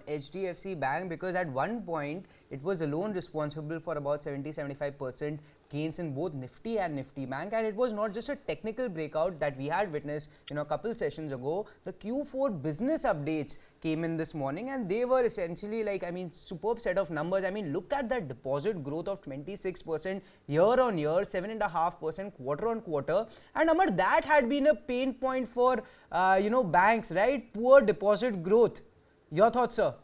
HDFC Bank, because at one point it was alone responsible for about 70-75% gains in both Nifty and Nifty Bank, and it was not just a technical breakout that we had witnessed a couple sessions ago. The Q4 business updates came in this morning, and they were essentially like, superb set of numbers. Look at that deposit growth of 26% year on year, 7.5% quarter on quarter. And Amar, that had been a pain point for banks, right? Poor deposit growth. Your thoughts, sir?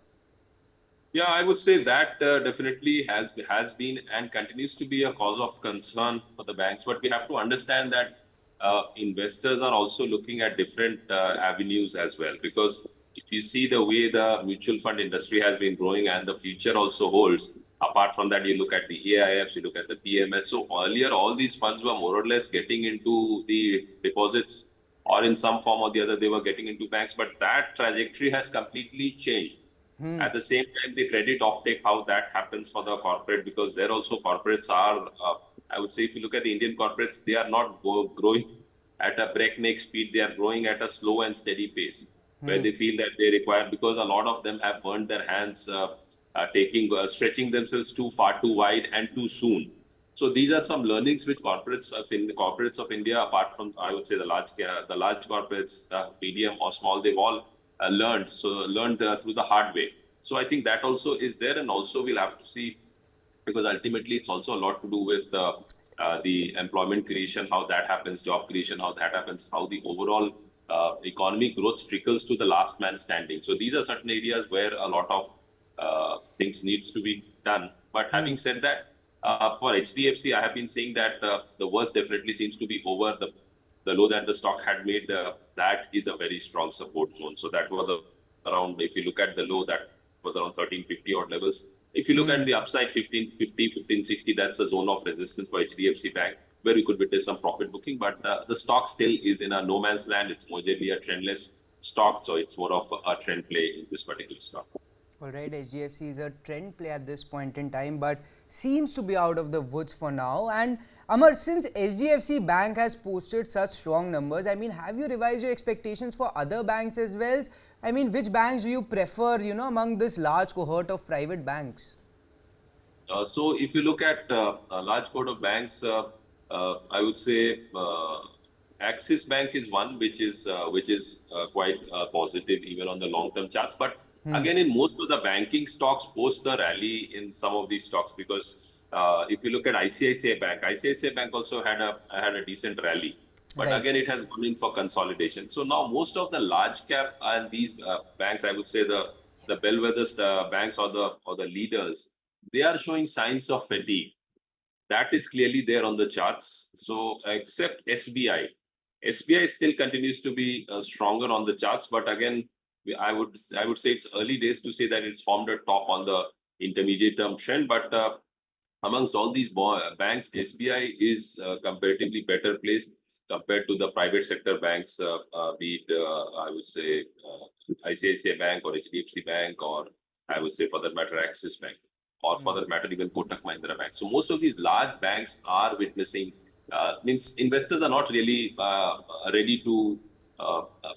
Yeah, I would say that definitely has been and continues to be a cause of concern for the banks. But we have to understand that investors are also looking at different avenues as well, because if you see the way the mutual fund industry has been growing and the future also holds, apart from that, you look at the AIFs, you look at the PMS. So earlier, all these funds were more or less getting into the deposits, or in some form or the other, they were getting into banks. But that trajectory has completely changed. At the same time, the credit offtake, how that happens for the corporate, because there also corporates are, I would say, if you look at the Indian corporates, they are not growing at a breakneck speed. They are growing at a slow and steady pace, where they feel that they require, because a lot of them have burned their hands stretching themselves too far, too wide and too soon. So these are some learnings which corporates of India, apart from, I would say, the large corporates, medium or small, they've all learned through the hard way. So I think that also is there, and also we'll have to see, because ultimately it's also a lot to do with the employment creation, how that happens, job creation, how that happens, how the overall economic growth trickles to the last man standing. So these are certain areas where a lot of things needs to be done. But having said that, for HDFC, I have been saying that the worst definitely seems to be over. The low that the stock had made, that is a very strong support zone. So that was around, if you look at the low, that was around 1350 odd levels. If you look at the upside, 1550, 1560, that's a zone of resistance for HDFC Bank, where you could witness some profit booking. But the stock still is in a no man's land. It's more generally a trendless stock, so it's more of a trend play in this particular stock. All right, HDFC is a trend play at this point in time, but seems to be out of the woods for now. And Amar, since HDFC Bank has posted such strong numbers, have you revised your expectations for other banks as well? Which banks do you prefer, among this large cohort of private banks? So if you look at a large cohort of banks, I would say Axis Bank is one which is quite positive even on the long-term charts. But again, in most of the banking stocks, post the rally in some of these stocks, because if you look at ICICI Bank also had a decent rally. But again, it has gone in for consolidation. So now most of the large cap and these banks, I would say the bellwether banks or the leaders, they are showing signs of fatigue. That is clearly there on the charts. So except SBI still continues to be stronger on the charts. But again, I would say it's early days to say that it's formed a top on the intermediate term trend. But amongst all these banks, SBI is comparatively better placed compared to the private sector banks, be it, I would say, ICICI Bank or HDFC Bank, or I would say for that matter, Axis Bank, or for that matter, even Kotak Mahindra Bank. So most of these large banks are witnessing, means investors are not really ready to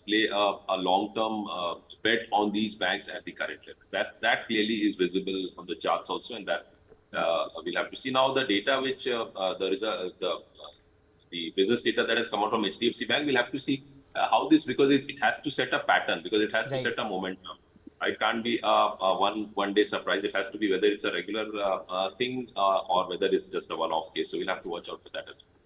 play a long-term bet on these banks at the current level. That clearly is visible on the charts also, and that we'll have to see. Now the data which the business data that has come out from HDFC Bank, we'll have to see how this, because it has to set a pattern, because it has to set a momentum. It can't be a one day surprise. It has to be whether it's a regular thing or whether it's just a one-off case. So we'll have to watch out for that as well.